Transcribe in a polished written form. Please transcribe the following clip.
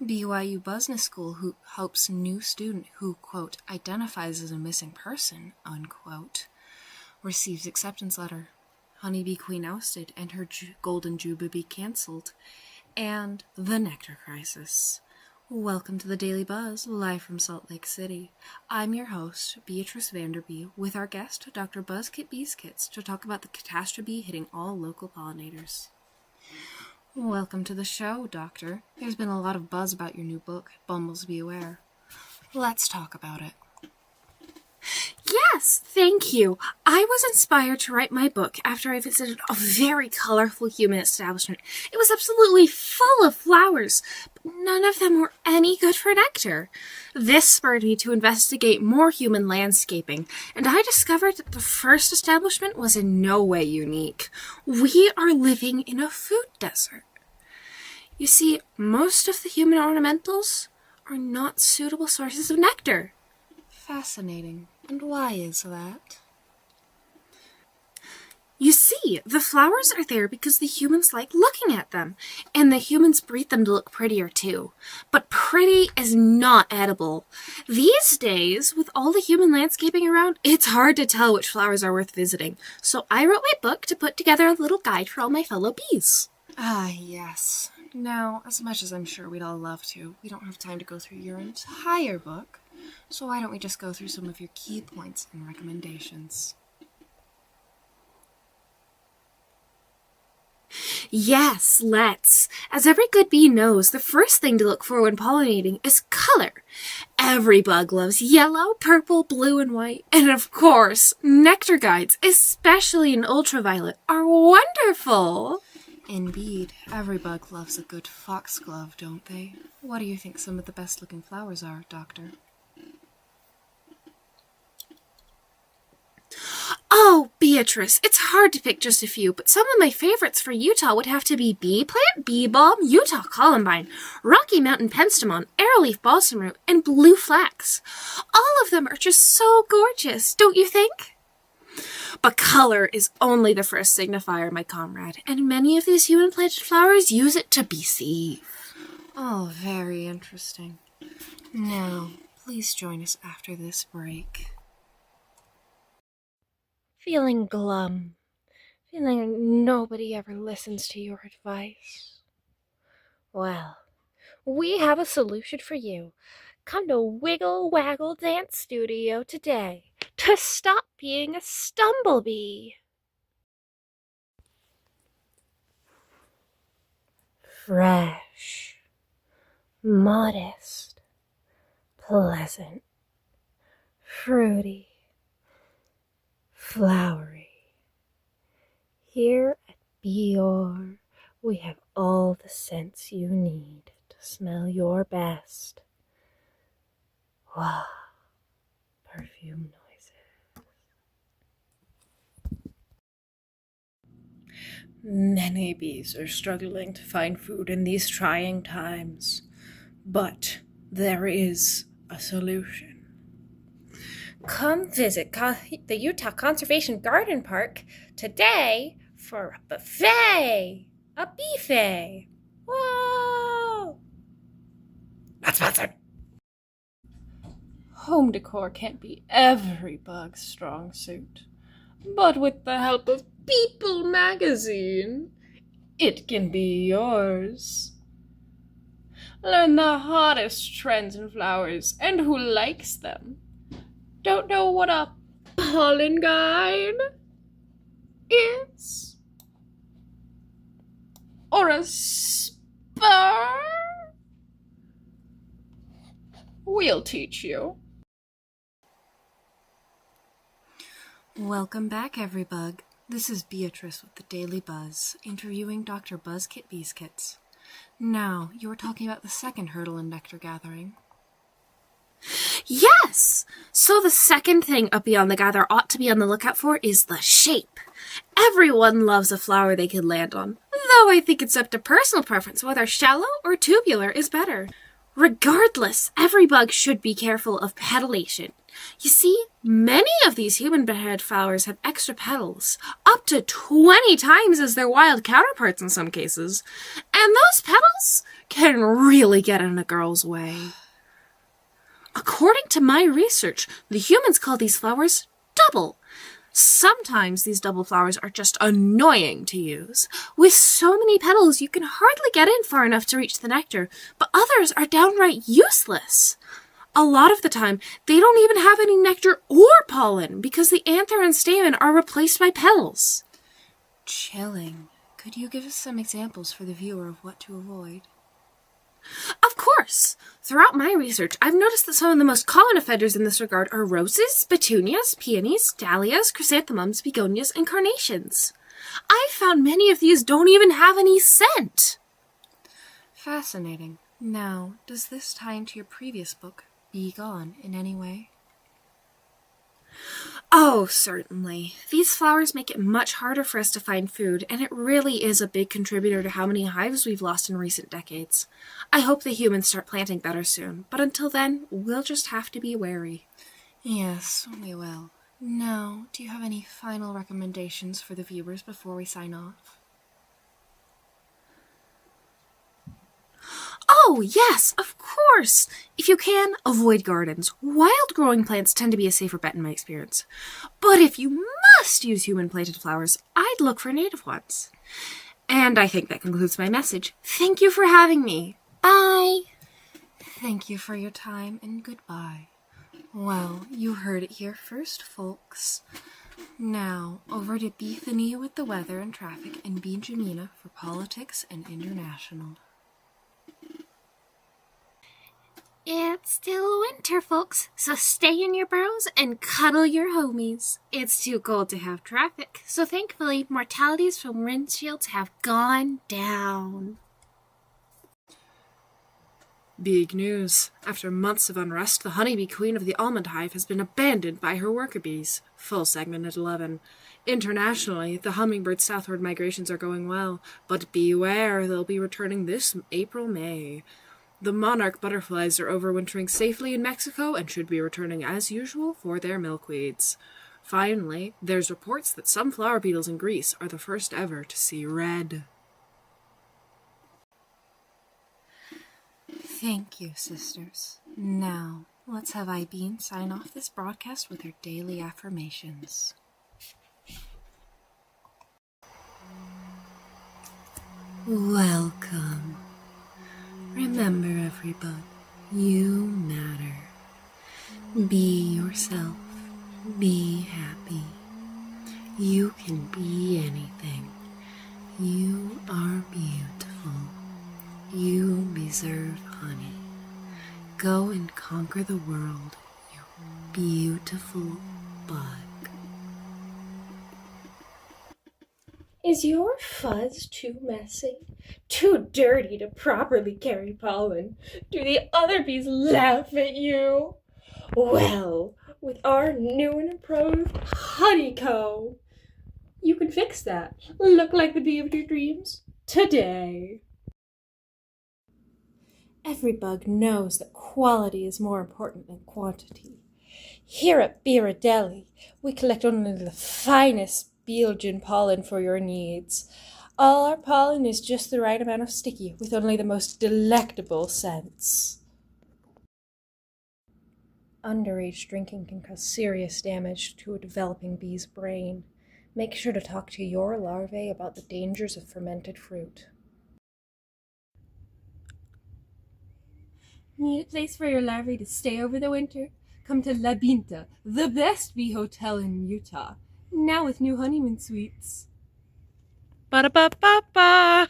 BYU Business School who hopes new student who, quote, identifies as a missing person, unquote, receives acceptance letter. Honeybee Queen ousted and her golden jubilee cancelled. And the Nectar Crisis. Welcome to the Daily Buzz, live from Salt Lake City. I'm your host, Beatrice Vanderby, with our guest, Dr. BRIXIT Biscuits, to talk about the catastrophe hitting all local pollinators. Welcome to the show, Doctor. There's been a lot of buzz about your new book, Bumbles Beware. Let's talk about it. Yes, thank you. I was inspired to write my book after I visited a very colorful human establishment. It was absolutely full of flowers, but none of them were any good for nectar. This spurred me to investigate more human landscaping, and I discovered that the first establishment was in no way unique. We are living in a food desert. You see, most of the human ornamentals are not suitable sources of nectar. Fascinating. And why is that? You see, the flowers are there because the humans like looking at them, and the humans breed them to look prettier too. But pretty is not edible. These days, with all the human landscaping around, it's hard to tell which flowers are worth visiting. So I wrote my book to put together a little guide for all my fellow bees. Ah, yes. Now, as much as I'm sure we'd all love to, we don't have time to go through your entire book. So why don't we just go through some of your key points and recommendations? Yes, let's. As every good bee knows, the first thing to look for when pollinating is color. Every bug loves yellow, purple, blue, and white. And of course, nectar guides, especially in ultraviolet, are wonderful. Indeed, every bug loves a good foxglove, don't they? What do you think some of the best-looking flowers are, Doctor? Oh, Beatrice, it's hard to pick just a few, but some of my favorites for Utah would have to be bee plant, bee balm, Utah columbine, Rocky Mountain penstemon, arrowleaf balsam root, and blue flax. All of them are just so gorgeous, don't you think? But color is only the first signifier, my comrade, and many of these human-planted flowers use it to deceive. Oh, very interesting. Now, please join us after this break. Feeling glum. Feeling like nobody ever listens to your advice. Well, we have a solution for you. Come to Wiggle Waggle Dance Studio today to stop being a stumblebee. Fresh, modest, pleasant, fruity, flowery. Here at Bior, we have all the scents you need to smell your best. Wow, perfume noises. Many bees are struggling to find food in these trying times, but there is a solution. Come visit the Utah Conservation Garden Park today for a buffet, a buffet. Whoa! Not sponsored. Home decor can't be every bug's strong suit, but with the help of People magazine, it can be yours. Learn the hottest trends in flowers and who likes them. Don't know what a pollen guide is? Or a spur? We'll teach you. Welcome back, everybug. This is Beatrice with the Daily Buzz, interviewing Dr. BRIXIT Biscuits. Now, you were talking about the second hurdle in nectar gathering. Yes! So the second thing a bee on the gather ought to be on the lookout for is the shape. Everyone loves a flower they can land on, though I think it's up to personal preference whether shallow or tubular is better. Regardless, every bug should be careful of petallation. You see, many of these human-head flowers have extra petals, up to 20 times as their wild counterparts in some cases. And those petals can really get in a girl's way. According to my research, the humans call these flowers double. Sometimes these double flowers are just annoying to use. With so many petals, you can hardly get in far enough to reach the nectar, but others are downright useless. A lot of the time, they don't even have any nectar or pollen because the anther and stamen are replaced by petals. Chilling. Could you give us some examples for the viewer of what to avoid? Of course! Throughout my research, I've noticed that some of the most common offenders in this regard are roses, petunias, peonies, dahlias, chrysanthemums, begonias, and carnations. I've found many of these don't even have any scent. Fascinating. Now, does this tie into your previous book, Be Gone, in any way? Oh, certainly. These flowers make it much harder for us to find food, and it really is a big contributor to how many hives we've lost in recent decades. I hope the humans start planting better soon, but until then, we'll just have to be wary. Yes, we will. Now, do you have any final recommendations for the viewers before we sign off? Oh, yes, of course! If you can, avoid gardens. Wild growing plants tend to be a safer bet in my experience. But if you must use human-planted flowers, I'd look for native ones. And I think that concludes my message. Thank you for having me. Bye! Thank you for your time, and goodbye. Well, you heard it here first, folks. Now, over to Bethany with the weather and traffic, and Benjamina for politics and international. It's still winter, folks, so stay in your burrows and cuddle your homies. It's too cold to have traffic, so thankfully, mortalities from windshields have gone down. Big news. After months of unrest, the honeybee queen of the almond hive has been abandoned by her worker bees. Full segment at 11. Internationally, the hummingbird southward migrations are going well, but beware, they'll be returning this April-May. The monarch butterflies are overwintering safely in Mexico and should be returning as usual for their milkweeds. Finally, there's reports that some flower beetles in Greece are the first ever to see red. Thank you, sisters. Now, let's have Ibeen sign off this broadcast with her daily affirmations. Welcome. Remember, everybody, you matter. Be yourself. Be happy. You can be anything. You are beautiful. You deserve honey. Go and conquer the world, you beautiful bug. Is your fuzz too messy? Too dirty to properly carry pollen? Do the other bees laugh at you? Well, with our new and improved honeycomb, you can fix that. Look like the bee of your dreams today. Every bug knows that quality is more important than quantity. Here at BRIXIT, we collect only the finest Belgian pollen for your needs. All our pollen is just the right amount of sticky, with only the most delectable scents. Underage drinking can cause serious damage to a developing bee's brain. Make sure to talk to your larvae about the dangers of fermented fruit. Need a place for your larvae to stay over the winter? Come to La Binta, the best bee hotel in Utah. Now with new honeymoon suites. Ba-da-ba-ba-ba!